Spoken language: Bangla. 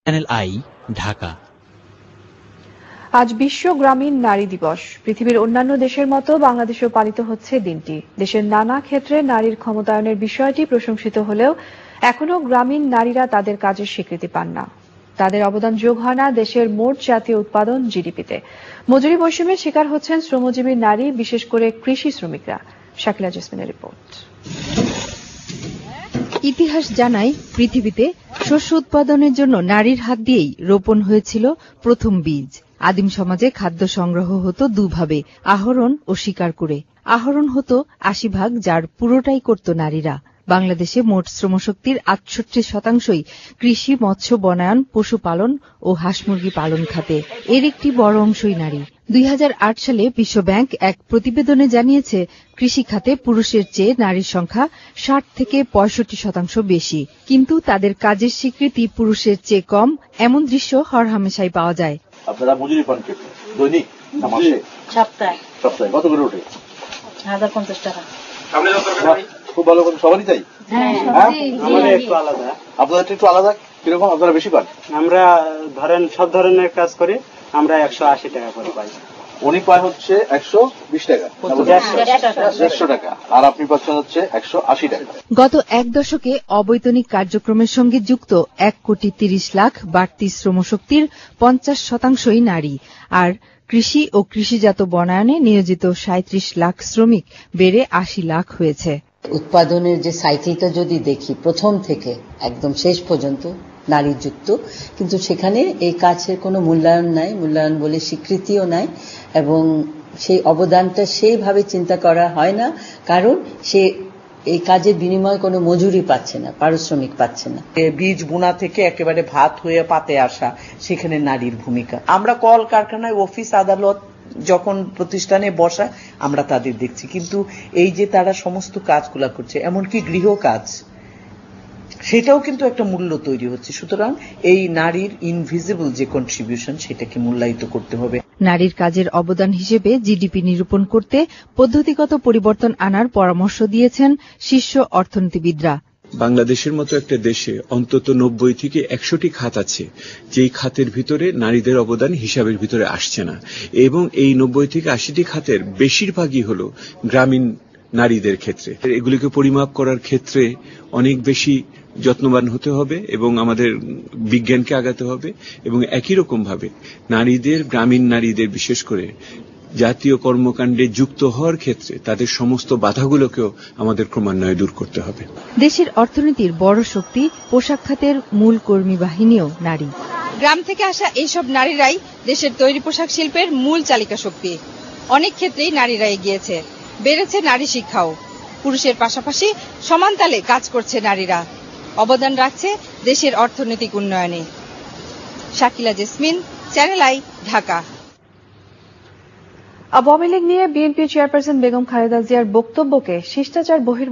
Channel I, Dhaka. আজ বিশ্ব গ্রামীণ নারী দিবস। পৃথিবীর অন্যান্য দেশের মতো বাংলাদেশেও পালিত হচ্ছে দিনটি। দেশের নানা ক্ষেত্রে নারীর ক্ষমতায়নের বিষয়টি প্রশংসিত হলেও এখনো গ্রামীণ নারীরা তাদের কাজের স্বীকৃতি পান না। তাদের অবদান যোগ হয় না দেশের মোট জাতীয় উৎপাদন জিডিপিতে। মজুরি বৈষম্যের শিকার হচ্ছেন শ্রমজীবী নারী, বিশেষ করে কৃষি শ্রমিকরা। শাকিলা জেসমিনের রিপোর্ট। ইতিহাস জানায়, পৃথিবীতে শস্য উৎপাদনের জন্য নারীর হাত দিয়েই রোপণ হয়েছিল প্রথম বীজ। আদিম সমাজে খাদ্য সংগ্রহ হতো দুভাবে, আহরণ ও শিকার করে। আহরণ হতো ৮০%, যার পুরোটাই করত নারীরা। বাংলাদেশে মোট শ্রমশক্তির ৬৮% কৃষি, মৎস্য, বনায়ন, পশুপালন ও হাঁস মুরগি পালন খাতে। এর একটি বড় অংশই নারী। ২০০৮ সালে বিশ্বব্যাংক এক প্রতিবেদনে জানিয়েছে, কৃষি খাতে পুরুষের চেয়ে নারীর সংখ্যা ৬০ থেকে ৬৫% বেশি। কিন্তু তাদের কাজের স্বীকৃতি পুরুষের চেয়ে কম, এমন দৃশ্য হরহামেশাই পাওয়া যায়। আপনারা মজুরি পান দৈনিক না মাসে? সপ্তাহে। সপ্তাহে কত করে ওঠে? ১,০৫০ টাকা। খুব ভালো করে সবারই তাই? আমাদের একটু আলাদা। আপনাদের একটু আলাদা কিরকম? আপনারা বেশি পান? আমরা ধরেন সব ধরনের কাজ করি, আমরা ১৮০ টাকা করে পাই। উনি পায় হচ্ছে ১২০ টাকা, ১৫০ টাকা, আর আপনি পাচ্ছেন হচ্ছে ১৮০ টাকা। গত এক দশকে অবৈতনিক কার্যক্রমের সঙ্গে যুক্ত ১,৩০,০০,০০০ বাড়তি শ্রমশক্তির ৫০%ই নারী। আর কৃষি ও কৃষিজাত বনায়নে নিয়োজিত ৩৭ লাখ শ্রমিক বেড়ে ৮০ লাখ হয়েছে। উৎপাদনের যে সাইকেলটা যদি দেখি, প্রথম থেকে একদম শেষ পর্যন্ত নারী যুক্ত, কিন্তু সেখানে এই কাজের কোনো মূল্যায়ন নাই, মূল্যায়ন বলে স্বীকৃতিও নাই, এবং সেই অবদানটা সেইভাবে চিন্তা করা হয় না, কারণ সে এই কাজের বিনিময়ে কোনো মজুরি পাচ্ছে না, পারিশ্রমিক পাচ্ছে না। বীজ বোনা থেকে একেবারে ভাত হয়ে পাতে আসা, সেখানে নারীর ভূমিকা। আমরা কল কারখানায়, অফিস আদালত যখন প্রতিষ্ঠানে বসা, আমরা তাদের দেখছি, কিন্তু এই যে তারা সমস্ত কাজগুলা করছে, এমনকি গৃহ কাজ, সেটাও কিন্তু একটা মূল্য তৈরি হচ্ছে। সুতরাং এই নারীর ইনভিজিবল যে কন্ট্রিবিউশন, সেটাকে মূল্যায়িত করতে হবে। নারীর কাজের অবদান হিসেবে জিডিপি নিরূপণ করতে পদ্ধতিগত পরিবর্তন আনার পরামর্শ দিয়েছেন শীর্ষ অর্থনীতিবিদরা। বাংলাদেশের মতো একটা দেশে অন্তত ৯০ থেকে ১০০টি খাত আছে, যেই খাতের ভিতরে নারীদের অবদান হিসাবের ভিতরে আসছে না, এবং এই ৯০ থেকে ৮০টি খাতের বেশিরভাগই হল গ্রামীণ নারীদের ক্ষেত্রে। এগুলিকে পরিমাপ করার ক্ষেত্রে অনেক বেশি যত্নবান হতে হবে এবং আমাদের বিজ্ঞানকে আগাতে হবে, এবং একই রকম ভাবে নারীদের, গ্রামীণ নারীদের বিশেষ করে জাতীয় কর্মকাণ্ডে যুক্ত হওয়ার ক্ষেত্রে তাদের সমস্ত বাধাগুলোকেও আমাদের ক্রমান্বয়ে দূর করতে হবে। দেশের অর্থনীতির বড় শক্তি পোশাক খাতের মূল কর্মী বাহিনীও নারী। গ্রাম থেকে আসা এইসব নারীরাই দেশের তৈরি পোশাক শিল্পের মূল চালিকা শক্তি। অনেক ক্ষেত্রেই নারীরা এগিয়েছে, বেড়েছে নারী শিক্ষাও। পুরুষের পাশাপাশি সমান তালে কাজ করছে নারীরা, অবদান রাখছে দেশের অর্থনৈতিক উন্নয়নে। Shakila jasmine, channel I, Dhaka. Awami League নিয়ে বিএনপি চেয়ারপারসন বেগম খালেদা জিয়ার বক্তব্যকে শিষ্টাচার বহির্ভূত